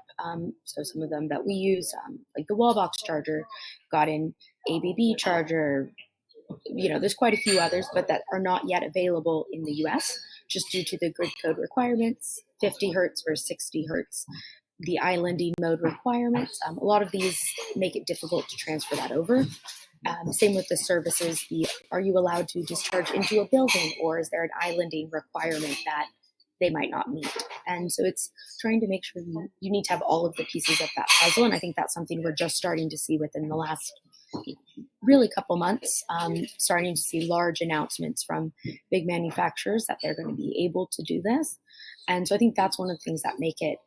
so some of them that we use, like the wall box charger, got in ABB charger, there's quite a few others, but that are not yet available in the US just due to the grid code requirements, 50 hertz versus 60 hertz, the islanding mode requirements. A lot of these make it difficult to transfer that over. Same with the services. Are you allowed to discharge into a building, or is there an islanding requirement that they might not meet? And so it's trying to make sure you need to have all of the pieces of that puzzle. And I think that's something we're just starting to see within the last really couple months, starting to see large announcements from big manufacturers that they're going to be able to do this. And so I think that's one of the things that make it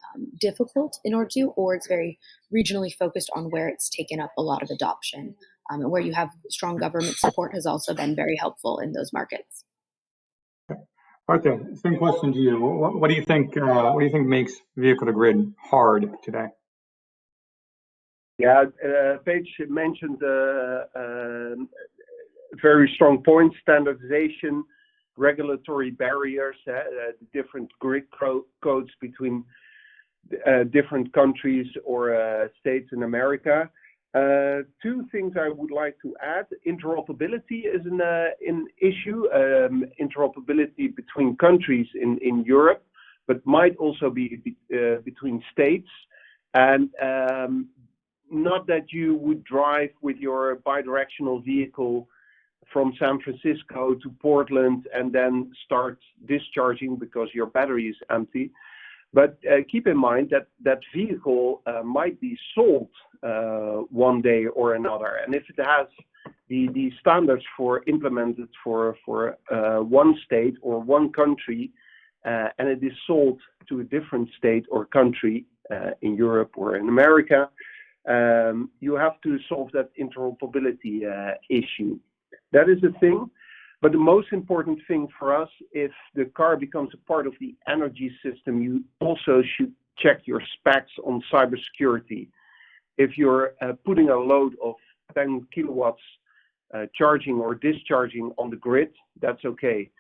difficult in order to, or it's very regionally focused on where it's taken up a lot of adoption. And where you have strong government support has also been very helpful in those markets. Baerte, same question to you. What do you think? What do you think makes vehicle to grid hard today? Yeah, Paige mentioned very strong points: standardization, regulatory barriers, different grid codes between different countries or states in America. Two things I would like to add. Interoperability is an issue, interoperability between countries in Europe, but might also be between states. And not that you would drive with your bidirectional vehicle from San Francisco to Portland and then start discharging because your battery is empty. But keep in mind that that vehicle might be sold one day or another. And if it has the standards implemented for one state or one country, and it is sold to a different state or country in Europe or in America, you have to solve that interoperability issue. That is the thing. But the most important thing for us, if the car becomes a part of the energy system, you also should check your specs on cybersecurity. If you're putting a load of 10 kilowatts charging or discharging on the grid, that's okay.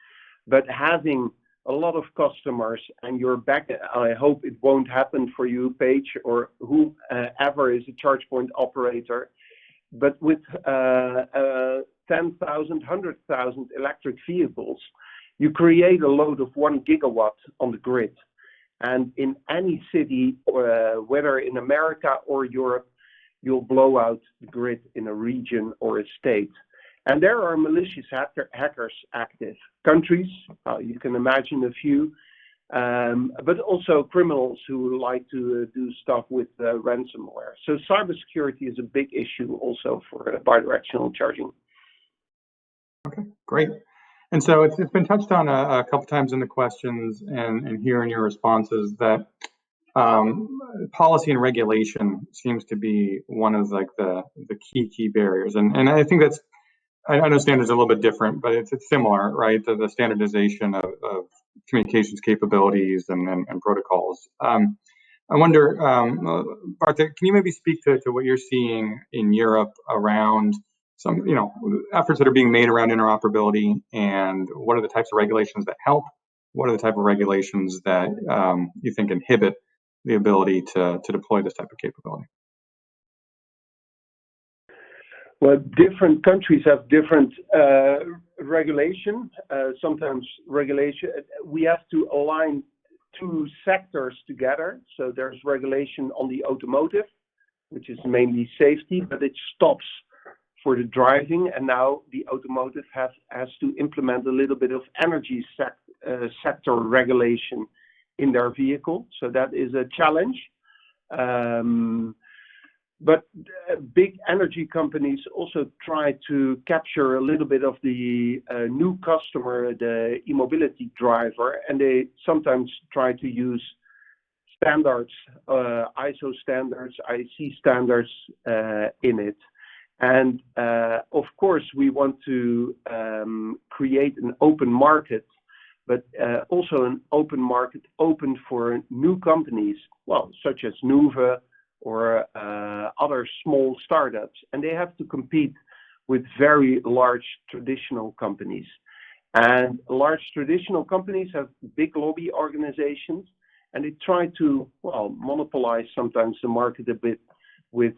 But having a lot of customers and you're back, I hope it won't happen for you, Paige, or whoever is a charge point operator, but with 10,000, 100,000 electric vehicles, you create a load of 1 gigawatt on the grid. And in any city, whether in America or Europe, you'll blow out the grid in a region or a state. And there are malicious hackers active. Countries, you can imagine a few, but also criminals who like to do stuff with ransomware. So cybersecurity is a big issue also for bidirectional charging. Okay, great. And so it's been touched on a couple times in the questions and here in your responses that policy and regulation seems to be one of like the key barriers. And I think that's, I know standards are a little bit different, but it's similar, right? The standardization of communications capabilities and protocols. I wonder, Baerte, can you maybe speak to what you're seeing in Europe around some, efforts that are being made around interoperability, and what are the types of regulations that help? What are the type of regulations that you think inhibit the ability to deploy this type of capability? Well, different countries have different regulation. Sometimes regulation, we have to align two sectors together. So there's regulation on the automotive, which is mainly safety, but it stops for the driving. And now the automotive has to implement a little bit of energy sector regulation in their vehicle. So that is a challenge. But big energy companies also try to capture a little bit of the new customer, the e-mobility driver, and they sometimes try to use standards, ISO standards, IEC standards in it. And of course, we want to create an open market, but also an open market open for new companies, well, such as Nuvve or other small startups, and they have to compete with very large traditional companies. And large traditional companies have big lobby organizations, and they try to, monopolize sometimes the market a bit with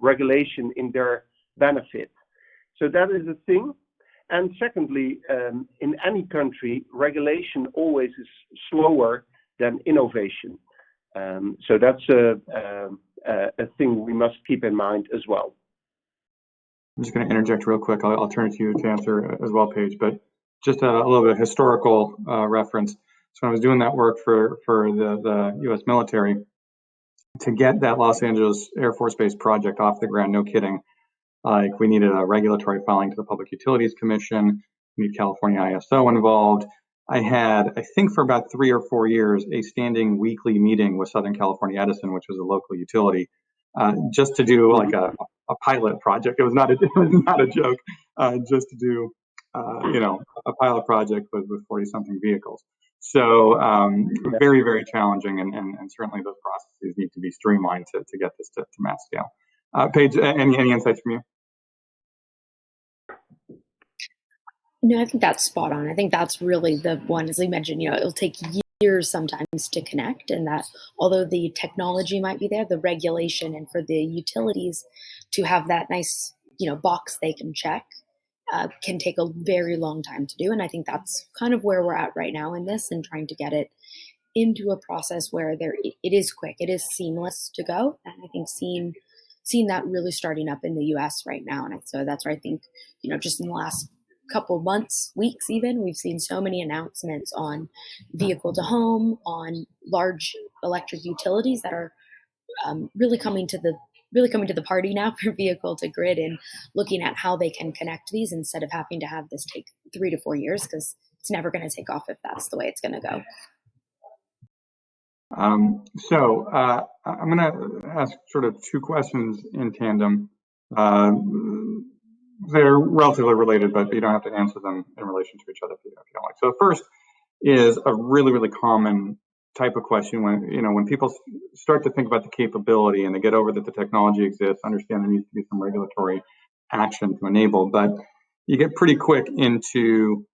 regulation in their benefit. So that is a thing. And secondly, in any country, regulation always is slower than innovation. So that's a thing we must keep in mind as well. I'm just going to interject real quick. I'll turn it to you to answer as well, Paige, but just a little bit of historical reference. So I was doing that work for the U.S. military to get that Los Angeles Air Force Base project off the ground. No kidding. Like we needed a regulatory filing to the Public Utilities Commission. We need California ISO involved. I had, I think for about 3 or 4 years, a standing weekly meeting with Southern California Edison, which was a local utility, just to do like a pilot project. It was not a joke, just to do, a pilot project with 40 something vehicles. So very, very challenging, and certainly those processes need to be streamlined to get this to mass scale. Paige, any insights from you? No, I think that's spot on. I think that's really the one, as Lee mentioned, it'll take years sometimes to connect, and that although the technology might be there, the regulation and for the utilities to have that nice, box they can check can take a very long time to do. And I think that's kind of where we're at right now in this, and trying to get it into a process where it is quick, it is seamless to go. And I think seeing that really starting up in the US right now. And so that's where I think, just in the last couple months, weeks even, we've seen so many announcements on vehicle to home, on large electric utilities that are really coming to the party now for vehicle to grid, and looking at how they can connect these instead of having to have this take 3 to 4 years, because it's never going to take off if that's the way it's going to go. So I'm going to ask sort of 2 questions in tandem. They're relatively related, but you don't have to answer them in relation to each other if you don't like. So the first is a really, really common type of question when people start to think about the capability and they get over that the technology exists, understand there needs to be some regulatory action to enable, but you get pretty quick into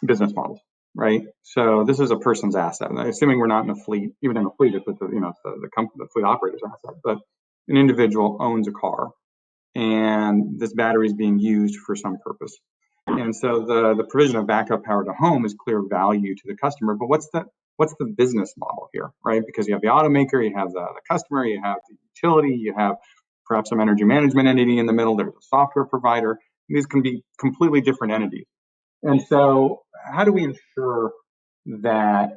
business models, right? So this is a person's asset. And assuming we're not in a fleet, even in a fleet, it's with the company, the fleet operator's asset, but an individual owns a car, and this battery is being used for some purpose. And so the provision of backup power to home is clear value to the customer, but what's the business model here, right? Because you have the automaker, you have the customer, you have the utility, you have perhaps some energy management entity in the middle, there's a software provider. These can be completely different entities. And so how do we ensure that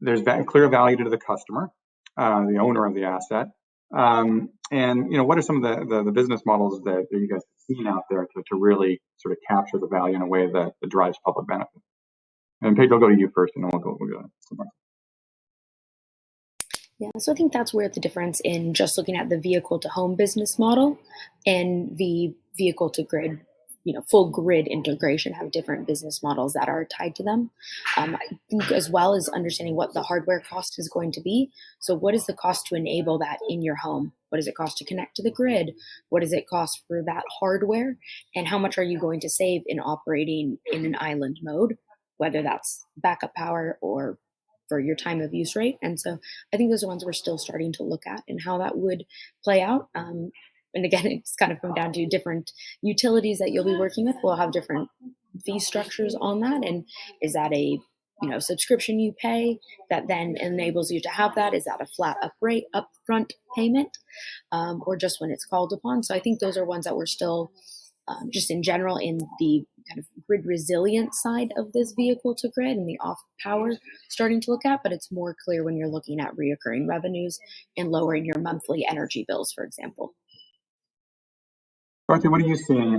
there's clear value to the customer, the owner of the asset? And what are some of the business models that you guys have seen out there to really sort of capture the value in a way that drives public benefit? And Paige, I'll go to you first, and then we'll go somewhere. Yeah, so I think that's where the difference in just looking at the vehicle to home business model and the vehicle to grid, full grid integration have different business models that are tied to them. I think as well as understanding what the hardware cost is going to be. So what is the cost to enable that in your home? What does it cost to connect to the grid? What does it cost for that hardware? And how much are you going to save in operating in an island mode, whether that's backup power or for your time of use rate? And so I think those are ones we're still starting to look at and how that would play out. And again, it's kind of come down to different utilities that you'll be working with will have different fee structures on that. And is that a subscription you pay that then enables you to have that? Is that a flat upfront payment, or just when it's called upon? So I think those are ones that we're still just in general in the kind of grid resilient side of this vehicle to grid and the off power starting to look at, but it's more clear when you're looking at reoccurring revenues and lowering your monthly energy bills, for example. Baerte, what are you seeing?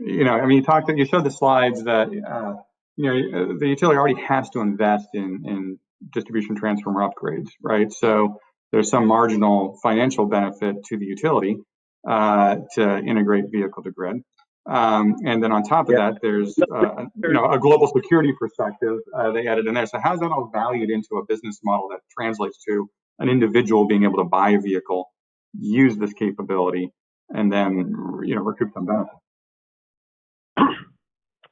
You showed the slides that the utility already has to invest in distribution transformer upgrades, right? So there's some marginal financial benefit to the utility to integrate vehicle to grid. And then on top of that, there's a global security perspective they added in there. So how's that all valued into a business model that translates to an individual being able to buy a vehicle, use this capability, and then recoup some benefit?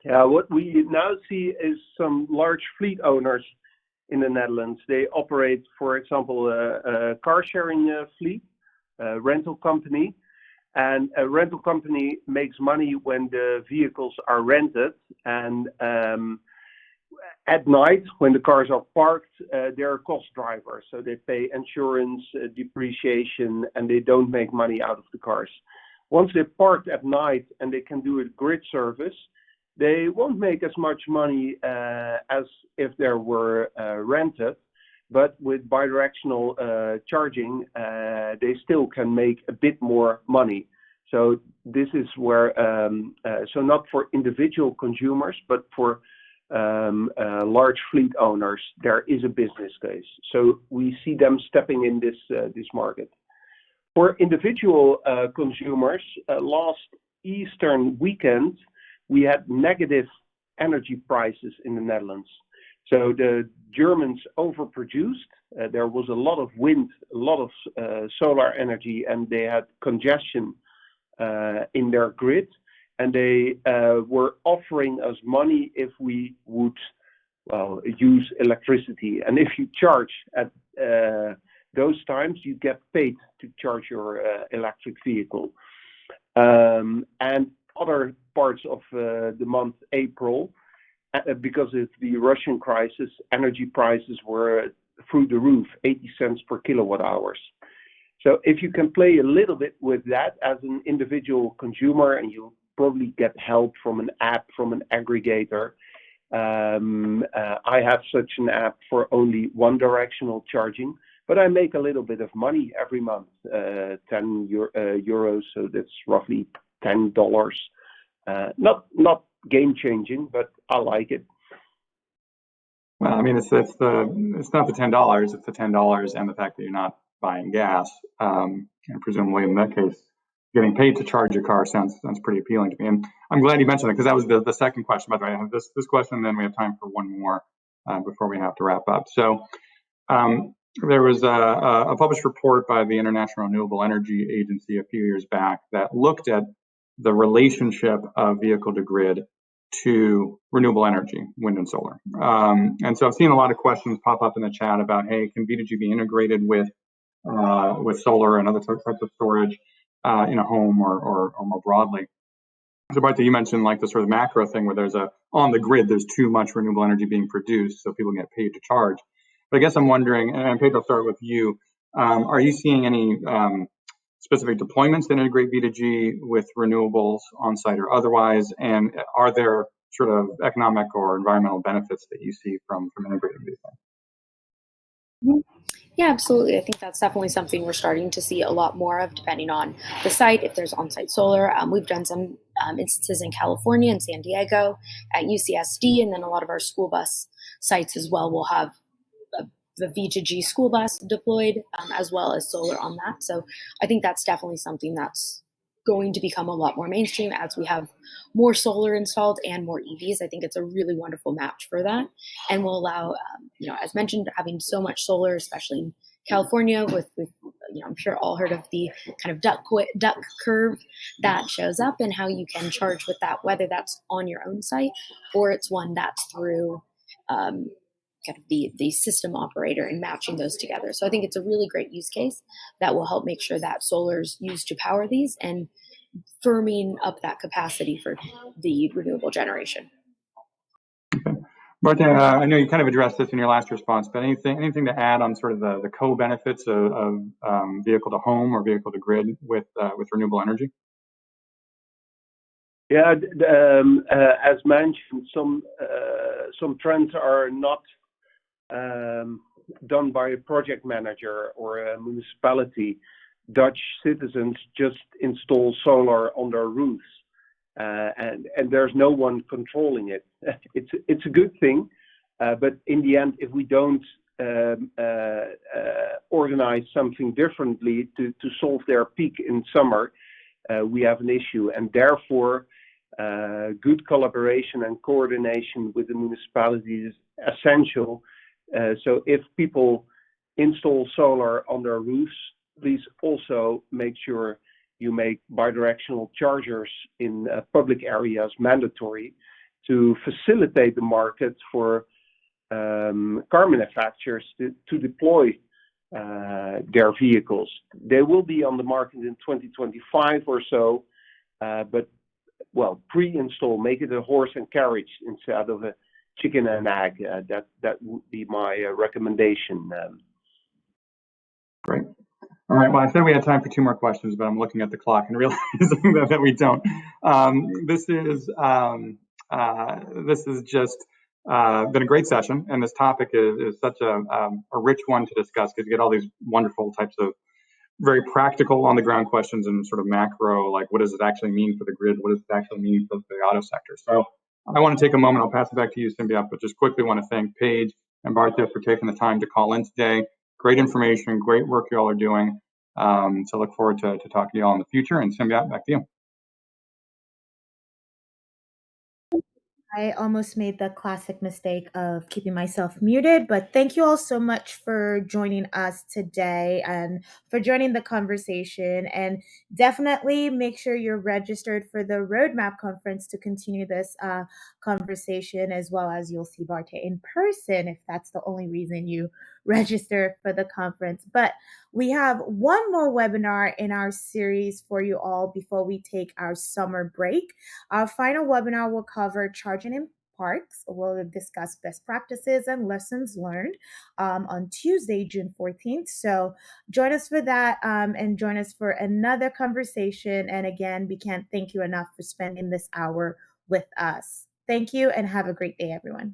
Yeah, what we now see is some large fleet owners in the Netherlands. They operate, for example, a car sharing fleet, a rental company. And a rental company makes money when the vehicles are rented. And at night, when the cars are parked, they're cost drivers. So they pay insurance, depreciation, and they don't make money out of the cars. Once they park at night and they can do a grid service, they won't make as much money as if they were rented, but with bidirectional charging, they still can make a bit more money. So this is where, so not for individual consumers, but for large fleet owners, there is a business case. So we see them stepping in this market. For individual consumers, last Easter weekend, we had negative energy prices in the Netherlands. So the Germans overproduced. There was a lot of wind, a lot of solar energy, and they had congestion in their grid. And they were offering us money if we would, well, use electricity. And if you charge at those times, you get paid to charge your electric vehicle. And other parts of the month April, because of the Russian crisis, energy prices were through the roof, 80 cents per kilowatt hours. So if you can play a little bit with that as an individual consumer, and you probably get help from an app, from an aggregator. I have such an app for only one directional charging, but I make a little bit of money every month, 10 euros, so that's roughly $10. Not game changing, but I like it. Well, I mean, it's not the $10, it's the $10 and the fact that you're not buying gas. And presumably in that case, getting paid to charge your car sounds pretty appealing to me. And I'm glad you mentioned it, because that was the second question. By the way, I have this question, and then we have time for one more before we have to wrap up. So there was a published report by the International Renewable Energy Agency a few years back that looked at the relationship of vehicle to grid to renewable energy, wind and solar. And so I've seen a lot of questions pop up in the chat about, hey, can V2G be integrated with solar and other types of storage in a home or more broadly? So Baerte, you mentioned like the sort of macro thing where there's on the grid, there's too much renewable energy being produced, so people get paid to charge. But I guess I'm wondering, and Paige, I'll start with you, are you seeing any specific deployments that integrate V2G with renewables on site or otherwise? And are there sort of economic or environmental benefits that you see from integrating these things? Yeah, absolutely. I think that's definitely something we're starting to see a lot more of, depending on the site. If there's on-site solar, we've done some instances in California and San Diego at UCSD, and then a lot of our school bus sites as well will have the V2G school bus deployed, as well as solar on that. So I think that's definitely something that's going to become a lot more mainstream as we have more solar installed and more EVs. I think it's a really wonderful match for that, and will allow, as mentioned, having so much solar, especially in California, with I'm sure all heard of the kind of duck curve that shows up, and how you can charge with that, whether that's on your own site or it's one that's through kind of the system operator, and matching those together. So I think it's a really great use case that will help make sure that solar's used to power these, and firming up that capacity for the renewable generation. Okay. Baerte, I know you kind of addressed this in your last response, but anything to add on sort of the co-benefits of vehicle to home or vehicle to grid with renewable energy? Yeah, as mentioned, some trends are not done by a project manager or a municipality. Dutch citizens just install solar on their roofs, and there's no one controlling it. It's a good thing, but in the end, if we don't organize something differently to solve their peak in summer, we have an issue, and therefore good collaboration and coordination with the municipalities is essential. So if people install solar on their roofs, please also make sure you make bidirectional chargers in public areas mandatory to facilitate the market for car manufacturers to deploy their vehicles. They will be on the market in 2025 or so, but pre-install, make it a horse and carriage instead of a chicken and egg. That would be my recommendation. Great. All right. Well, I said we had time for 2 more questions, but I'm looking at the clock and realizing that we don't. This is just been a great session, and this topic is such a rich one to discuss because you get all these wonderful types of very practical on the ground questions and sort of macro, like what does it actually mean for the grid? What does it actually mean for the auto sector? So I want to take a moment. I'll pass it back to you, Cynthia, but just quickly want to thank Paige and Baerte for taking the time to call in today. Great information, great work you all are doing. So look forward to talking to you all in the future. And Cynthia, back to you. I almost made the classic mistake of keeping myself muted, but thank you all so much for joining us today and for joining the conversation. And definitely make sure you're registered for the Roadmap Conference to continue this conversation, as well as you'll see Baerte in person if that's the only reason you register for the conference. But we have one more webinar in our series for you all before we take our summer break. Our final webinar will cover charging in parks. We'll discuss best practices and lessons learned on Tuesday, June 14th. So join us for that and join us for another conversation. And again, we can't thank you enough for spending this hour with us. Thank you and have a great day, everyone.